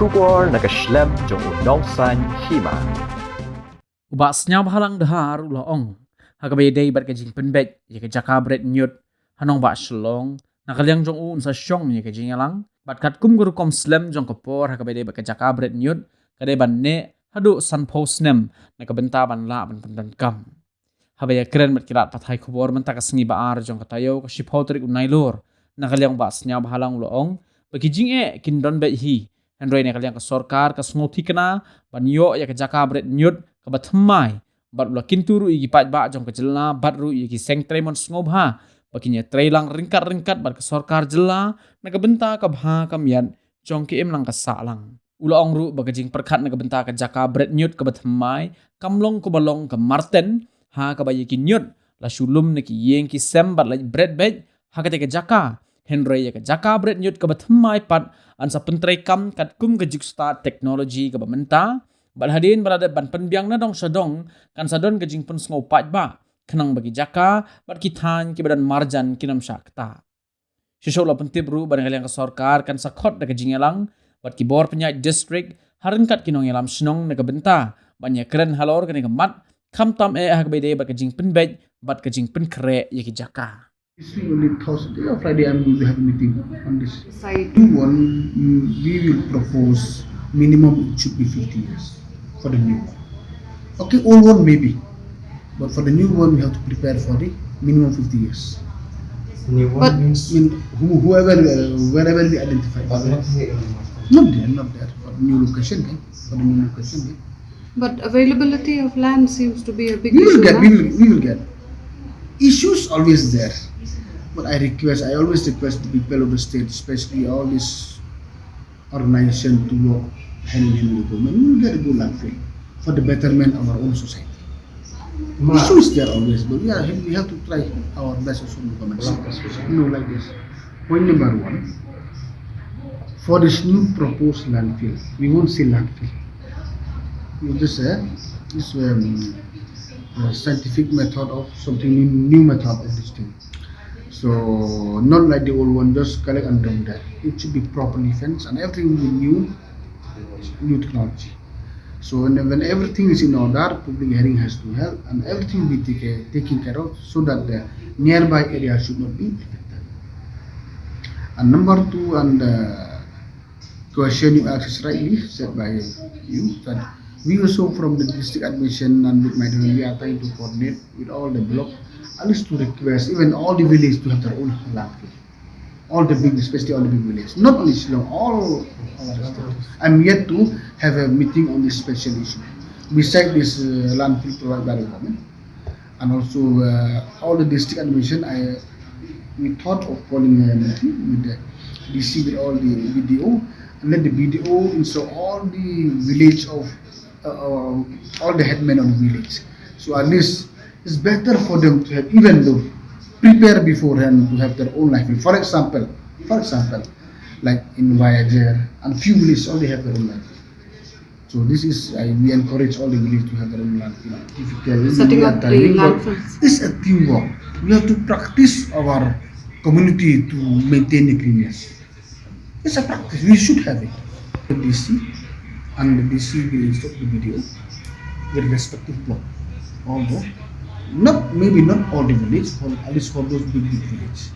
Shubor naka-Snem jong unongsan Hima. Uba Sniawbhalang dahar ulaong. Hagabayday bat kajing penbet ya Jaka Bret Ñiut hanong ba shlong nakaliang jong un sa syong ya kajing alang bat kat kum guru kom Snem jong kopor hagabayday bat Jaka Bret Ñiut kadai ban ne hadu sanpo Snem nakabenta ban la ban pendan kam. Habaya keren bat kirat pathai khobor man takasengi baar jong katayo ka shipotrik unailor nakaliang ba Sniawbhalang ulaong bakijing kindon bet hi Henry nakaliang ka sorkar ka smoti kana ban yo ya Jaka Bret Ñiut ka ba Thymmai bat ula kinturu igi pat ba jong kejelna bat ru igi seng tremon Sniawbha bakinya trailang ringkat bat ke sorkar jela nakabenta ka bha kamian jong ki lang ka salang ula ong ru bagajing perkhat nakabenta ka Jaka Bret Ñiut ka ba Thymmai kamlong ko balong ka Marten ha ka ba yiki Ñiut la shulum neki yeng ki sem bat la Bret bet ha ka te ka Jaka Henry ya ka Jaka Bret Ñiut ka ba Thymmai pat ansa pentrai kam kat kum ka start teknologi ka ba menta bat hadin berada ban penbiang na dong sadong kan sadon gajing pun sngow pat ba kenang bagi Jaka bat kitan ki badan marjan kinam syakta shisho la pentib ru ban kaliang ka sorkar kan sakot da gajing elang bat ki bor penyai district harin kat kinong elam snong na benta banyak keren halor kan mat kam tam ha bede bat gajing penbej bat gajing penkre ya ki Jaka. This week only Thursday or Friday I'm going to have a meeting on this. We will propose minimum it should be 50 years for the new one. Okay, old one maybe, but for the new one we have to prepare for the minimum 50 years. New one means Whoever, wherever we identify. Not there. For the new location, for the new location. But availability of land seems to be a big We will issue. get. We will get. Issues always there. But I always request the people of the state, especially all this organization, to work hand in hand with the government. We will get a good landfill for the betterment of our own society. Issues there always, but we have to try our best as the government. Like this. Point number one, for this new proposed landfill, we won't say landfill. We just this scientific method of something new method of this thing. So not like the old one, just collect and dump that. It should be properly fenced and everything will be new technology. So when everything is in order, public hearing has to help and everything will be taken care of so that the nearby area should not be affected. And number two, and the question you asked is rightly said by you, that we also from the district admission and with my we are trying to coordinate with all the block. I used to request even all the villages to have their own landfill. All the big, especially all the big villages. Not only Shillong, all our state. I'm yet to have a meeting on this special issue. Besides this landfill provided by the government, and also all the district admission, we thought of calling a meeting with the DC, with all the BDO, and let the BDO install all the village of all the headmen of the village. So at least it's better for them to have, even though prepare beforehand to have their own landfill. For example, like in Voyager and few villages already have their own landfill. So this is we encourage all the villages to have their own landfill. Setting up the landfills. It's a teamwork. We have to practice our community to maintain the cleanliness. It's a practice. We should have it. The DC and the DC will install the video with respective block. Although maybe not all the village, at least for those big villages.